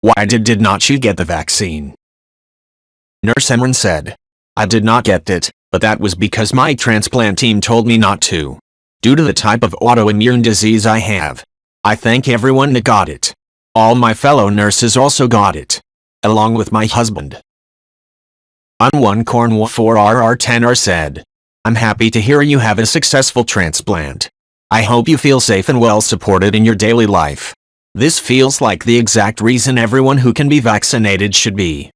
Why did not you get the vaccine? Nurse Emran said. I did not get it, but that was because my transplant team told me not to. Due to the type of autoimmune disease I have. I thank everyone that got it. All my fellow nurses also got it. Along with my husband. On1 Cornwall 4RR10R said. I'm happy to hear you have a successful transplant. I hope you feel safe and well supported in your daily life. This feels like the exact reason everyone who can be vaccinated should be.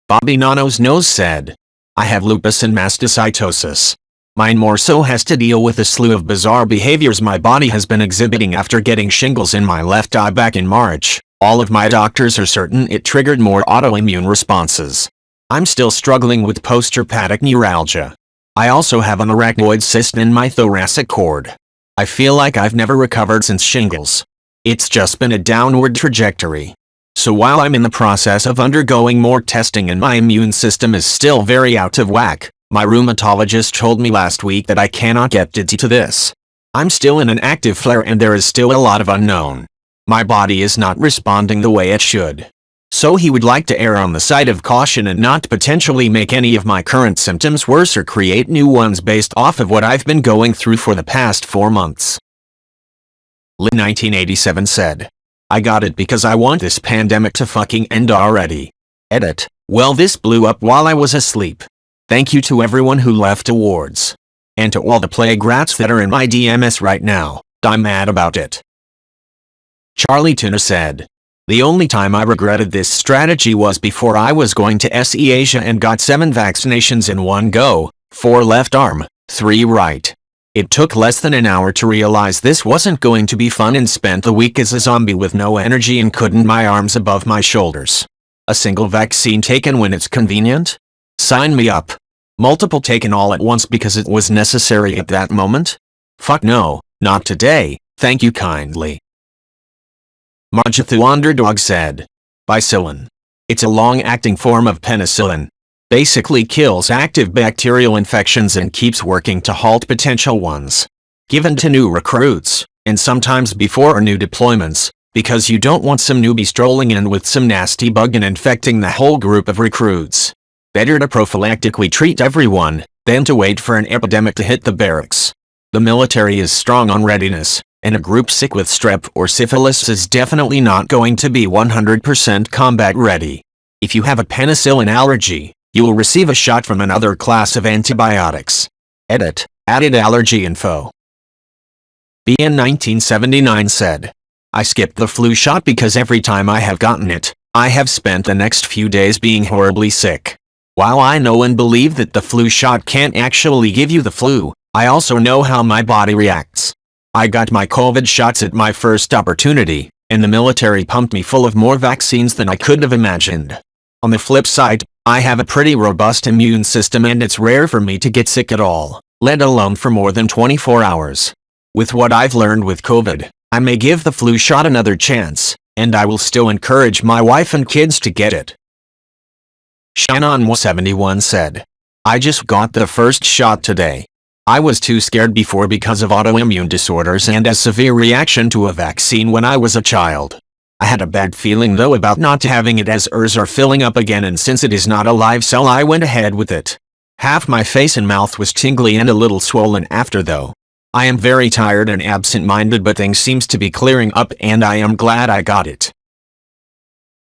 Bobby Nono's Nose said. I have lupus and mastocytosis. Mine more so has to deal with a slew of bizarre behaviors my body has been exhibiting after getting shingles in my left eye back in March. All of my doctors are certain it triggered more autoimmune responses. I'm still struggling with postherpetic neuralgia. I also have an arachnoid cyst in my thoracic cord. I feel like I've never recovered since shingles. It's just been a downward trajectory. So while I'm in the process of undergoing more testing and my immune system is still very out of whack, my rheumatologist told me last week that I cannot get due to this. I'm still in an active flare and there is still a lot of unknown. My body is not responding the way it should. So he would like to err on the side of caution and not potentially make any of my current symptoms worse or create new ones based off of what I've been going through for the past 4 months. Lynn 1987 said. I got it because I want this pandemic to fucking end already. Edit. Well, this blew up while I was asleep. Thank you to everyone who left awards. And to all the plague rats that are in my DMs right now. I'm mad about it. Charlie Tuna said. The only time I regretted this strategy was before I was going to SE Asia and got 7 vaccinations in one go, 4 left arm, 3 right. It took less than an hour to realize this wasn't going to be fun and spent the week as a zombie with no energy and couldn't my arms above my shoulders. A single vaccine taken when it's convenient? Sign me up. Multiple taken all at once because it was necessary at that moment? Fuck no, not today, thank you kindly. Marjathu Underdog said. Bicillin. It's a long-acting form of penicillin. Basically kills active bacterial infections and keeps working to halt potential ones. Given to new recruits, and sometimes before new deployments, because you don't want some newbie strolling in with some nasty bug and infecting the whole group of recruits. Better to prophylactically treat everyone, than to wait for an epidemic to hit the barracks. The military is strong on readiness, and a group sick with strep or syphilis is definitely not going to be 100% combat ready. If you have a penicillin allergy, you will receive a shot from another class of antibiotics. Edit. Added allergy info. BN 1979 said. I skipped the flu shot because every time I have gotten it, I have spent the next few days being horribly sick. While I know and believe that the flu shot can't actually give you the flu, I also know how my body reacts. I got my COVID shots at my first opportunity, and the military pumped me full of more vaccines than I could have imagined. On the flip side, I have a pretty robust immune system and it's rare for me to get sick at all, let alone for more than 24 hours. With what I've learned with COVID, I may give the flu shot another chance, and I will still encourage my wife and kids to get it. Shannon71 said. I just got the first shot today. I was too scared before because of autoimmune disorders and a severe reaction to a vaccine when I was a child. I had a bad feeling though about not having it as ERs are filling up again, and since it is not a live cell I went ahead with it. Half my face and mouth was tingly and a little swollen after though. I am very tired and absent-minded, but things seems to be clearing up and I am glad I got it.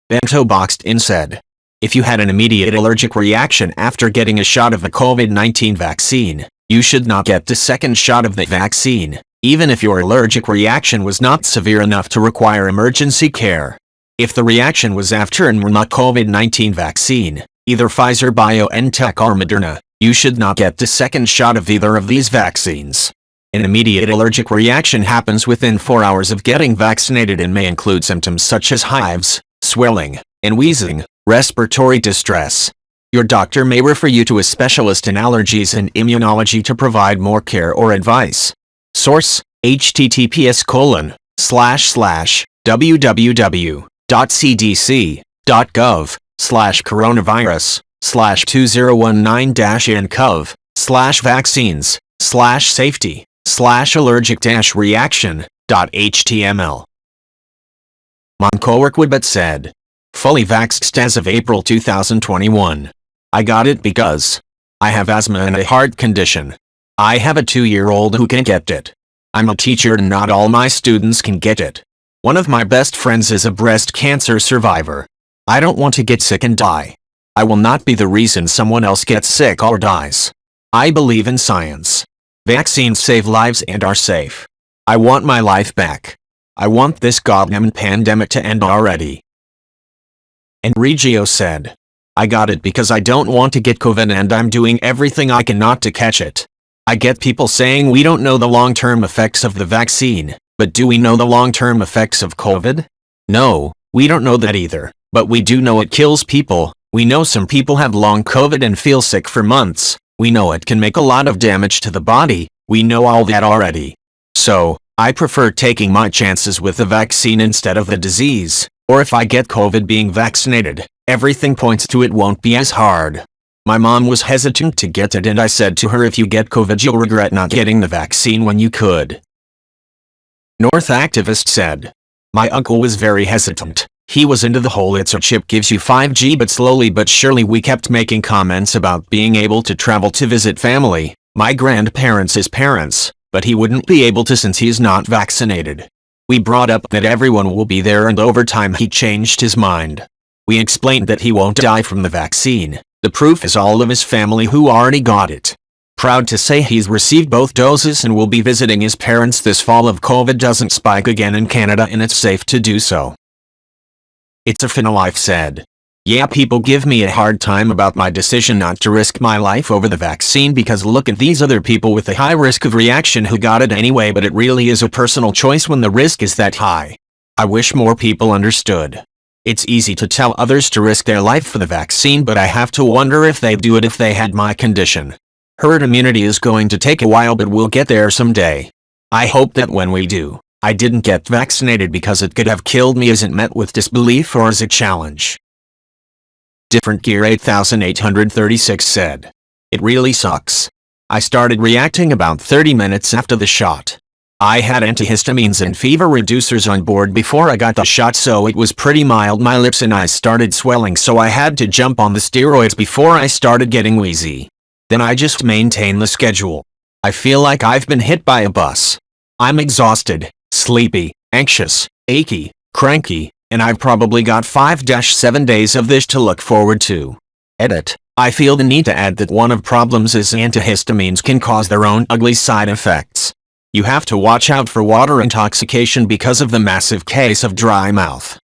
Bento Boxed In said. If you had an immediate allergic reaction after getting a shot of the COVID-19 vaccine, you should not get the second shot of the vaccine, even if your allergic reaction was not severe enough to require emergency care. If the reaction was after and were not COVID-19 vaccine, either Pfizer, BioNTech or Moderna, you should not get the second shot of either of these vaccines. An immediate allergic reaction happens within 4 hours of getting vaccinated and may include symptoms such as hives, swelling, and wheezing, respiratory distress. Your doctor may refer you to a specialist in allergies and immunology to provide more care or advice. Source: https://www.cdc.gov/coronavirus/2019-nCoV/vaccines/safety/allergic-reaction.html My coworker but said. Fully vaxxed as of April 2021. I got it because I have asthma and a heart condition. I have a 2-year-old who can get it. I'm a teacher and not all my students can get it. One of my best friends is a breast cancer survivor. I don't want to get sick and die. I will not be the reason someone else gets sick or dies. I believe in science. Vaccines save lives and are safe. I want my life back. I want this goddamn pandemic to end already. And Regio said, I got it because I don't want to get COVID and I'm doing everything I can not to catch it. I get people saying we don't know the long-term effects of the vaccine, but do we know the long-term effects of COVID? No, we don't know that either, but we do know it kills people. We know some people have long COVID and feel sick for months. We know it can make a lot of damage to the body. We know all that already. So, I prefer taking my chances with the vaccine instead of the disease, or if I get COVID being vaccinated, everything points to it won't be as hard. My mom was hesitant to get it and I said to her, if you get COVID you'll regret not getting the vaccine when you could. North activist said. My uncle was very hesitant. He was into the whole it's a chip gives you 5G, but slowly but surely we kept making comments about being able to travel to visit family, my grandparents' parents, but he wouldn't be able to since he's not vaccinated. We brought up that everyone will be there and over time he changed his mind. We explained that he won't die from the vaccine. The proof is all of his family who already got it. Proud to say he's received both doses and will be visiting his parents this fall if COVID doesn't spike again in Canada and it's safe to do so. It's a Finna Life said. Yeah, people give me a hard time about my decision not to risk my life over the vaccine because look at these other people with a high risk of reaction who got it anyway, but it really is a personal choice when the risk is that high. I wish more people understood. It's easy to tell others to risk their life for the vaccine, but I have to wonder if they'd do it if they had my condition. Herd immunity is going to take a while, but we'll get there someday. I hope that when we do, I didn't get vaccinated because it could have killed me isn't met with disbelief or as a challenge. Different Gear 8836 said. It really sucks. I started reacting about 30 minutes after the shot. I had antihistamines and fever reducers on board before I got the shot, so it was pretty mild. My lips and eyes started swelling, so I had to jump on the steroids before I started getting wheezy. Then I just maintain the schedule. I feel like I've been hit by a bus. I'm exhausted, sleepy, anxious, achy, cranky, and I've probably got 5-7 days of this to look forward to. Edit. I feel the need to add that one of problems is antihistamines can cause their own ugly side effects. You have to watch out for water intoxication because of the massive case of dry mouth.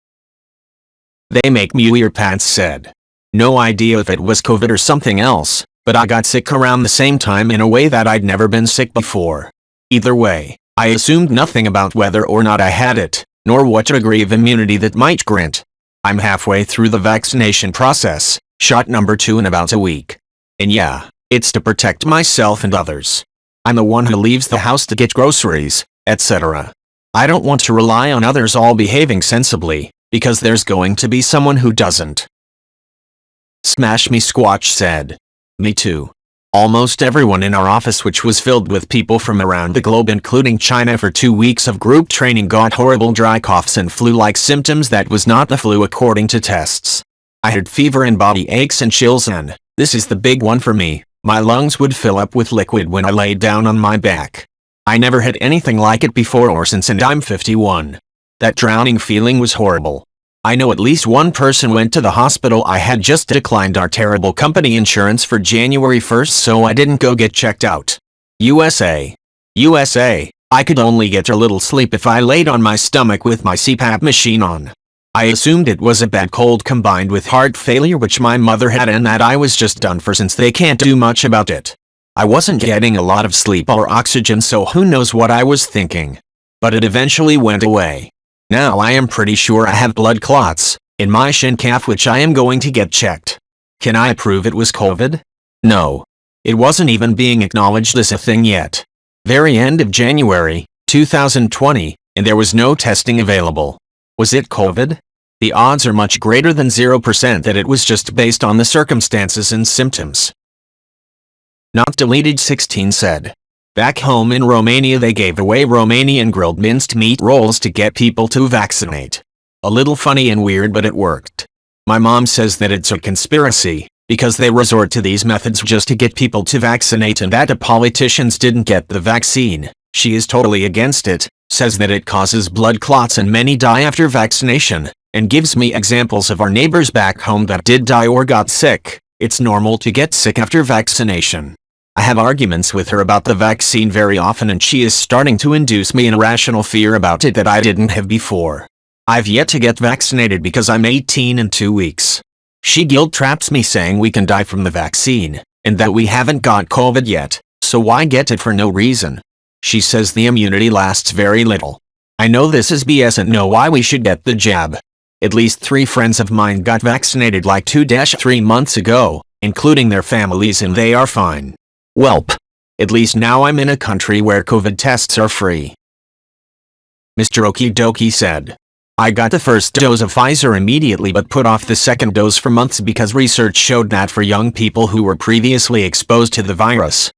They make me weird, Pants said. No idea if it was COVID or something else, but I got sick around the same time in a way that I'd never been sick before. Either way, I assumed nothing about whether or not I had it, nor what degree of immunity that might grant. I'm halfway through the vaccination process, shot number 2 in about a week. And yeah, it's to protect myself and others. I'm the one who leaves the house to get groceries, etc. I don't want to rely on others all behaving sensibly, because there's going to be someone who doesn't. Smash Me Squatch said. Me too. Almost everyone in our office, which was filled with people from around the globe including China for 2 weeks of group training, got horrible dry coughs and flu-like symptoms that was not the flu according to tests. I had fever and body aches and chills, and this is the big one for me. My lungs would fill up with liquid when I laid down on my back. I never had anything like it before or since, and I'm 51. That drowning feeling was horrible. I know at least one person went to the hospital. I had just declined our terrible company insurance for January 1st, so I didn't go get checked out. USA. I could only get a little sleep if I laid on my stomach with my CPAP machine on. I assumed it was a bad cold combined with heart failure, which my mother had, and that I was just done for since they can't do much about it. I wasn't getting a lot of sleep or oxygen, so who knows what I was thinking. But it eventually went away. Now I am pretty sure I have blood clots in my shin calf, which I am going to get checked. Can I prove it was COVID? No. It wasn't even being acknowledged as a thing yet. Very end of January, 2020, and there was no testing available. Was it COVID? The odds are much greater than 0% that it was just based on the circumstances and symptoms. Not Deleted 16 said. Back home in Romania they gave away Romanian grilled minced meat rolls to get people to vaccinate. A little funny and weird, but it worked. My mom says that it's a conspiracy, because they resort to these methods just to get people to vaccinate and that the politicians didn't get the vaccine. She is totally against it, says that it causes blood clots and many die after vaccination, and gives me examples of our neighbors back home that did die or got sick. It's normal to get sick after vaccination. I have arguments with her about the vaccine very often, and she is starting to induce me an irrational fear about it that I didn't have before. I've yet to get vaccinated because I'm 18 in 2 weeks. She guilt traps me saying we can die from the vaccine, and that we haven't got COVID yet, so why get it for no reason? She says the immunity lasts very little. I know this is BS and know why we should get the jab. At least 3 friends of mine got vaccinated like 2-3 months ago, including their families, and they are fine. Welp. At least now I'm in a country where COVID tests are free. Mr. Okidoki said, I got the first dose of Pfizer immediately but put off the second dose for months because research showed that for young people who were previously exposed to the virus,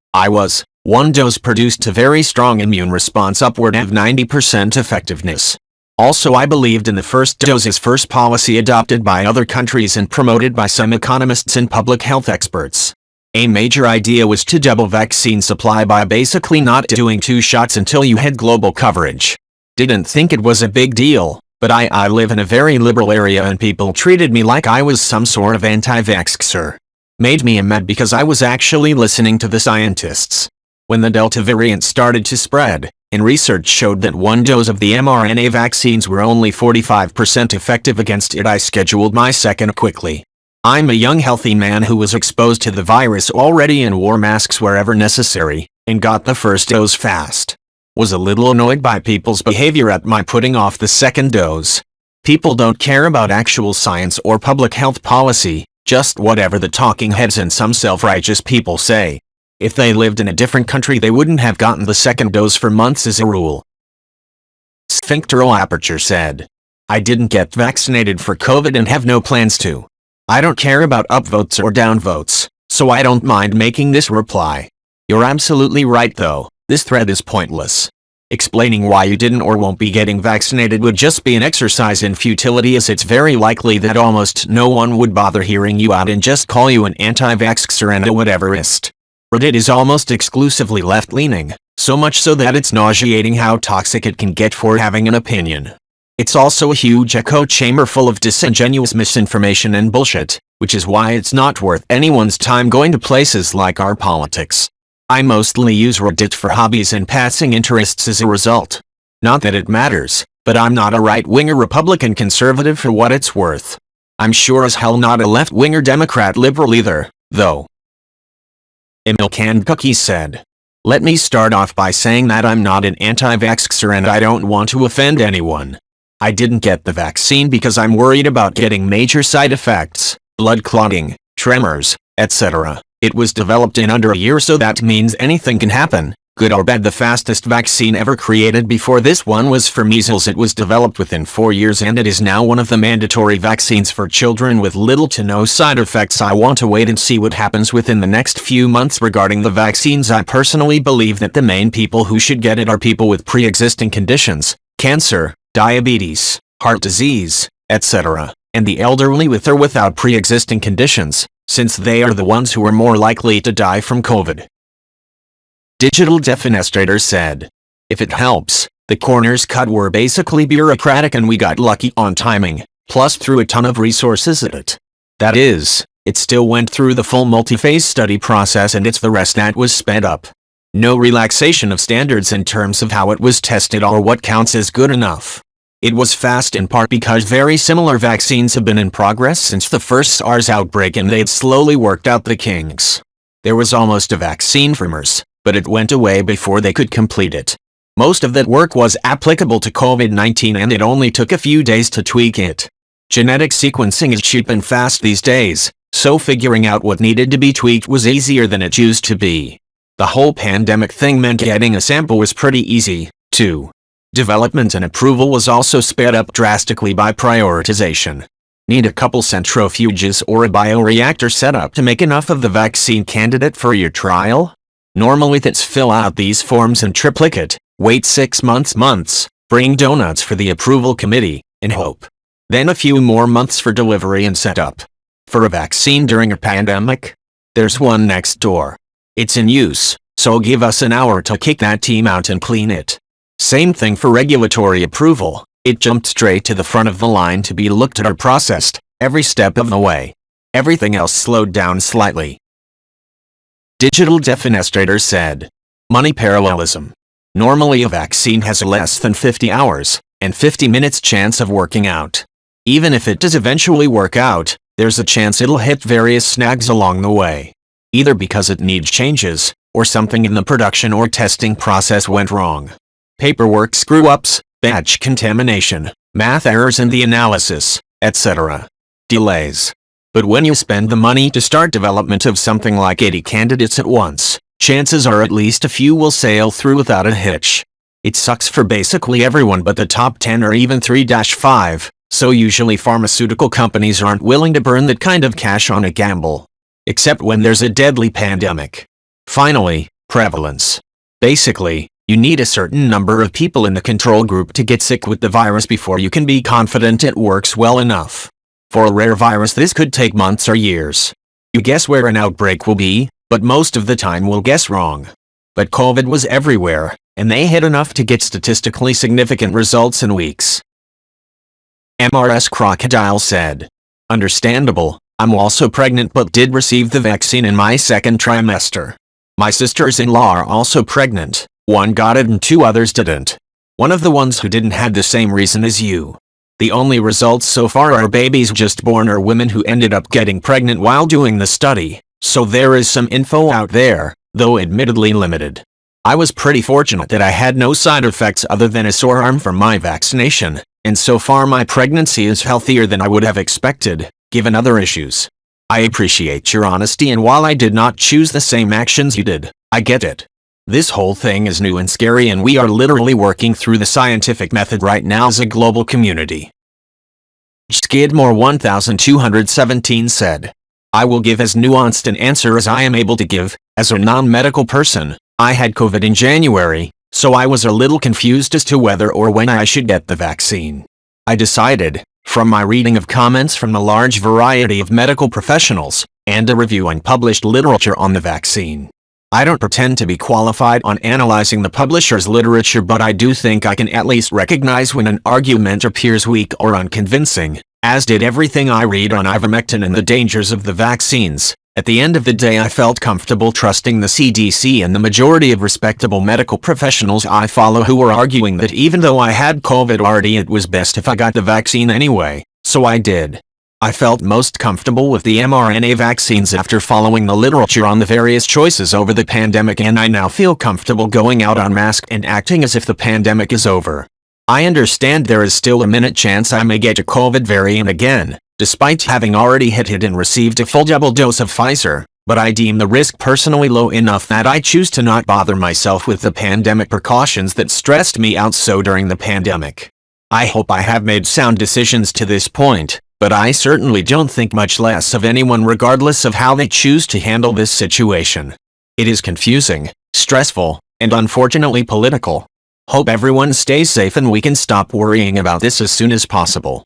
one dose produced a very strong immune response upward of 90% effectiveness. Also, I believed in the first dose as first policy adopted by other countries and promoted by some economists and public health experts. A major idea was to double vaccine supply by basically not doing 2 shots until you had global coverage. Didn't think it was a big deal, but I live in a very liberal area and people treated me like I was some sort of anti-vaxxer. Made me mad because I was actually listening to the scientists. When the Delta variant started to spread, and research showed that 1 dose of the mRNA vaccines were only 45% effective against it, I scheduled my second quickly. I'm a young healthy man who was exposed to the virus already and wore masks wherever necessary, and got the first dose fast. Was a little annoyed by people's behavior at my putting off the second dose. People don't care about actual science or public health policy, just whatever the talking heads and some self-righteous people say. If they lived in a different country they wouldn't have gotten the second dose for months as a rule. Sphincteral Aperture said, I didn't get vaccinated for COVID and have no plans to. I don't care about upvotes or downvotes, so I don't mind making this reply. You're absolutely right though, this thread is pointless. Explaining why you didn't or won't be getting vaccinated would just be an exercise in futility, as it's very likely that almost no one would bother hearing you out and just call you an anti-vaxxer and a whateverist. Reddit is almost exclusively left-leaning, so much so that it's nauseating how toxic it can get for having an opinion. It's also a huge echo chamber full of disingenuous misinformation and bullshit, which is why it's not worth anyone's time going to places like our politics. I mostly use Reddit for hobbies and passing interests as a result. Not that it matters, but I'm not a right-winger Republican conservative for what it's worth. I'm sure as hell not a left-winger Democrat liberal either, though. Emil Canned Cookies said, let me start off by saying that I'm not an anti-vaxxer and I don't want to offend anyone. I didn't get the vaccine because I'm worried about getting major side effects, blood clotting, tremors, etc. It was developed in under a year, so that means anything can happen, good or bad. The fastest vaccine ever created before this one was for measles. It was developed within 4 years and it is now one of the mandatory vaccines for children with little to no side effects. I want to wait and see what happens within the next few months regarding the vaccines. I personally believe that the main people who should get it are people with pre-existing conditions, cancer, diabetes, heart disease, etc., and the elderly with or without pre-existing conditions, since they are the ones who are more likely to die from COVID. Digital Defenestrator said, if it helps, the corners cut were basically bureaucratic and we got lucky on timing, plus threw a ton of resources at it. That is, it still went through the full multi-phase study process and it's the rest that was sped up. No relaxation of standards in terms of how it was tested or what counts as good enough. It was fast in part because very similar vaccines have been in progress since the first SARS outbreak and they'd slowly worked out the kinks. There was almost a vaccine for MERS, but it went away before they could complete it. Most of that work was applicable to COVID-19 and it only took a few days to tweak it. Genetic sequencing is cheap and fast these days, so figuring out what needed to be tweaked was easier than it used to be. The whole pandemic thing meant getting a sample was pretty easy, too. Development and approval was also sped up drastically by prioritization. Need a couple centrifuges or a bioreactor setup to make enough of the vaccine candidate for your trial? Normally that's fill out these forms in triplicate, wait 6 months, bring donuts for the approval committee, and hope. Then a few more months for delivery and setup. For a vaccine during a pandemic? There's one next door. It's in use, so give us an hour to kick that team out and clean it. Same thing for regulatory approval. It jumped straight to the front of the line to be looked at or processed, every step of the way. Everything else slowed down slightly. Digital Defenestrator said. Money parallelism. Normally a vaccine has less than 50 hours, and 50 minutes chance of working out. Even if it does eventually work out, there's a chance it'll hit various snags along the way. Either because it needs changes, or something in the production or testing process went wrong. Paperwork screw-ups, batch contamination, math errors in the analysis, etc. Delays. But when you spend the money to start development of something like 80 candidates at once, chances are at least a few will sail through without a hitch. It sucks for basically everyone but the top 10 or even 3-5, so usually pharmaceutical companies aren't willing to burn that kind of cash on a gamble. Except when there's a deadly pandemic. Finally, prevalence. Basically, you need a certain number of people in the control group to get sick with the virus before you can be confident it works well enough. For a rare virus this could take months or years. You guess where an outbreak will be, but most of the time we'll guess wrong. But COVID was everywhere, and they hit enough to get statistically significant results in weeks. MRS Crocodile said. Understandable, I'm also pregnant but did receive the vaccine in my second trimester. My sisters-in-law are also pregnant, one got it and 2 others didn't. One of the ones who didn't had the same reason as you. The only results so far are babies just born or women who ended up getting pregnant while doing the study, so there is some info out there, though admittedly limited. I was pretty fortunate that I had no side effects other than a sore arm from my vaccination, and so far my pregnancy is healthier than I would have expected, given other issues. I appreciate your honesty, and while I did not choose the same actions you did, I get it. This whole thing is new and scary, and we are literally working through the scientific method right now as a global community. Skidmore 1217 said. I will give as nuanced an answer as I am able to give. As a non-medical person, I had COVID in January, so I was a little confused as to whether or when I should get the vaccine. I decided, from my reading of comments from a large variety of medical professionals, and a review on published literature on the vaccine. I don't pretend to be qualified on analyzing the publisher's literature, but I do think I can at least recognize when an argument appears weak or unconvincing, as did everything I read on ivermectin and the dangers of the vaccines. At the end of the day, I felt comfortable trusting the CDC and the majority of respectable medical professionals I follow who were arguing that even though I had COVID already, it was best if I got the vaccine anyway, so I did. I felt most comfortable with the mRNA vaccines after following the literature on the various choices over the pandemic, and I now feel comfortable going out unmasked and acting as if the pandemic is over. I understand there is still a minute chance I may get a COVID variant again, despite having already hit it and received a full double dose of Pfizer, but I deem the risk personally low enough that I choose to not bother myself with the pandemic precautions that stressed me out so during the pandemic. I hope I have made sound decisions to this point, but I certainly don't think much less of anyone regardless of how they choose to handle this situation. It is confusing, stressful, and unfortunately political. Hope everyone stays safe and we can stop worrying about this as soon as possible.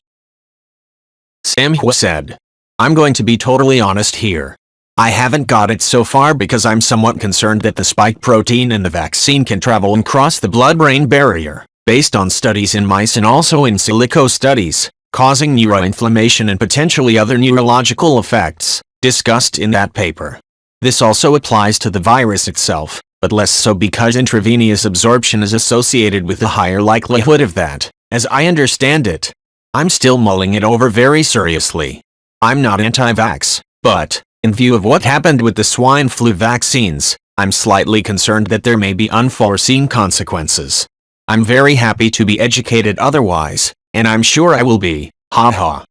Sam Hua said. I'm going to be totally honest here. I haven't got it so far because I'm somewhat concerned that the spike protein in the vaccine can travel and cross the blood-brain barrier, based on studies in mice and also in silico studies, causing neuroinflammation and potentially other neurological effects, discussed in that paper. This also applies to the virus itself, but less so because intravenous absorption is associated with a higher likelihood of that, as I understand it. I'm still mulling it over very seriously. I'm not anti-vax, but, in view of what happened with the swine flu vaccines, I'm slightly concerned that there may be unforeseen consequences. I'm very happy to be educated otherwise, and I'm sure I will be, haha.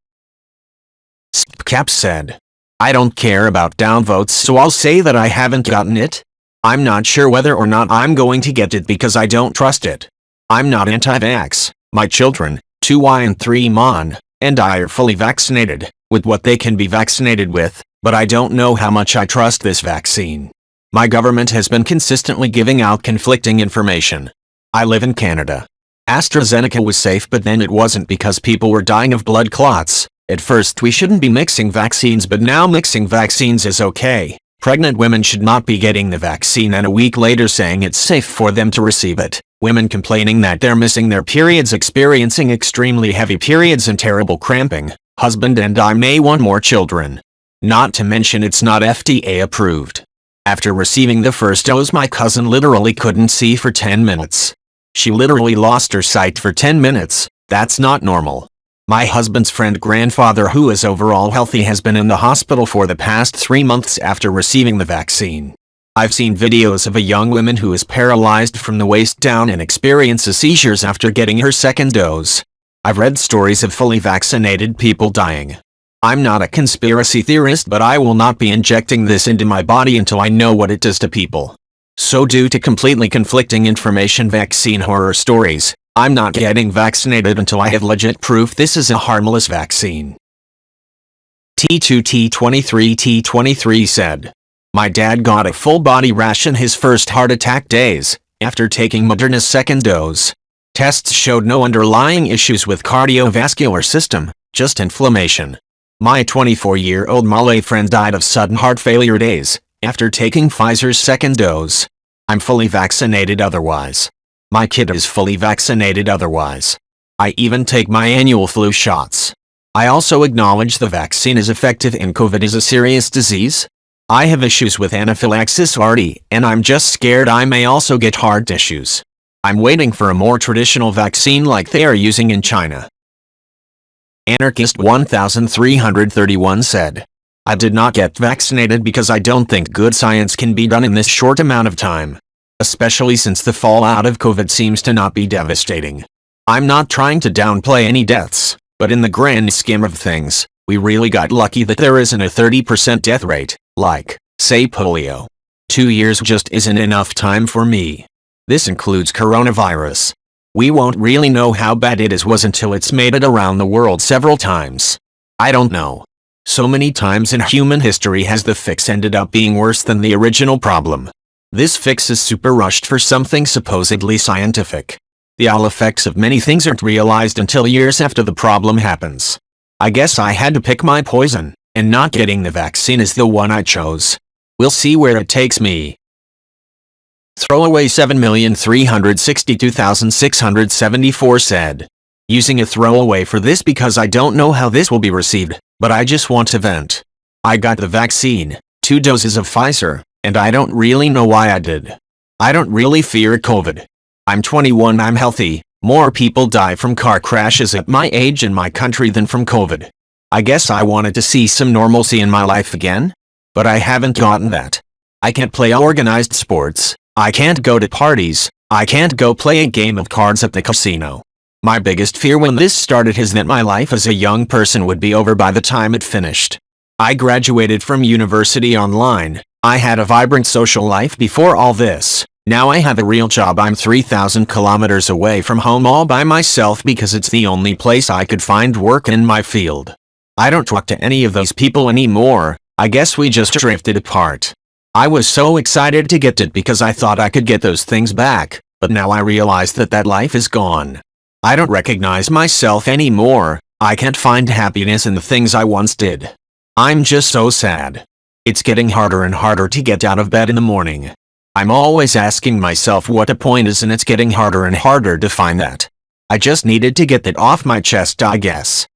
Spcap said. I don't care about downvotes, so I'll say that I haven't gotten it. I'm not sure whether or not I'm going to get it because I don't trust it. I'm not anti-vax. My children, 2Y and 3 and I are fully vaccinated, with what they can be vaccinated with, but I don't know how much I trust this vaccine. My government has been consistently giving out conflicting information. I live in Canada. AstraZeneca was safe, but then it wasn't because people were dying of blood clots. At first we shouldn't be mixing vaccines, but now mixing vaccines is okay. Pregnant women should not be getting the vaccine and a week later saying it's safe for them to receive it. Women complaining that they're missing their periods, experiencing extremely heavy periods and terrible cramping. Husband and I may want more children. Not to mention it's not FDA approved. After receiving the first dose, my cousin literally couldn't see for 10 minutes. She literally lost her sight for 10 minutes. That's not normal. My husband's friend grandfather, who is overall healthy, has been in the hospital for the past 3 months after receiving the vaccine. I've seen videos of a young woman who is paralyzed from the waist down and experiences seizures after getting her second dose. I've read stories of fully vaccinated people dying. I'm not a conspiracy theorist, but I will not be injecting this into my body until I know what it does to people. So due to completely conflicting information, vaccine horror stories, I'm not getting vaccinated until I have legit proof this is a harmless vaccine. T2T23T23 said, "My dad got a full body rash in his first heart attack days, after taking Moderna's second dose. Tests showed no underlying issues with cardiovascular system, just inflammation. My 24-year-old Malay friend died of sudden heart failure days, after taking Pfizer's second dose. I'm fully vaccinated otherwise. My kid is fully vaccinated otherwise. I even take my annual flu shots. I also acknowledge the vaccine is effective and COVID is a serious disease. I have issues with anaphylaxis already, and I'm just scared I may also get heart issues. I'm waiting for a more traditional vaccine like they are using in China." Anarchist 1331 said, "I did not get vaccinated because I don't think good science can be done in this short amount of time. Especially since the fallout of COVID seems to not be devastating. I'm not trying to downplay any deaths, but in the grand scheme of things, we really got lucky that there isn't a 30% death rate, like, say, polio. 2 years just isn't enough time for me. This includes coronavirus. We won't really know how bad it was until it's made it around the world several times. I don't know. So many times in human history has the fix ended up being worse than the original problem. This fix is super rushed for something supposedly scientific. The ill effects of many things aren't realized until years after the problem happens. I guess I had to pick my poison, and not getting the vaccine is the one I chose. We'll see where it takes me." Throwaway 7,362,674 said, "Using a throwaway for this because I don't know how this will be received, but I just want to vent. I got the vaccine, 2 doses of Pfizer, and I don't really know why I did. I don't really fear COVID. I'm 21, I'm healthy. More people die from car crashes at my age in my country than from COVID. I guess I wanted to see some normalcy in my life again? But I haven't gotten that. I can't play organized sports. I can't go to parties. I can't go play a game of cards at the casino. My biggest fear when this started is that my life as a young person would be over by the time it finished. I graduated from university online. I had a vibrant social life before all this. Now I have a real job. I'm 3,000 kilometers away from home all by myself because it's the only place I could find work in my field. I don't talk to any of those people anymore. I guess we just drifted apart. I was so excited to get it because I thought I could get those things back, but now I realize that that life is gone. I don't recognize myself anymore. I can't find happiness in the things I once did. I'm just so sad. It's getting harder and harder to get out of bed in the morning. I'm always asking myself what the point is, and it's getting harder and harder to find that. I just needed to get that off my chest, I guess.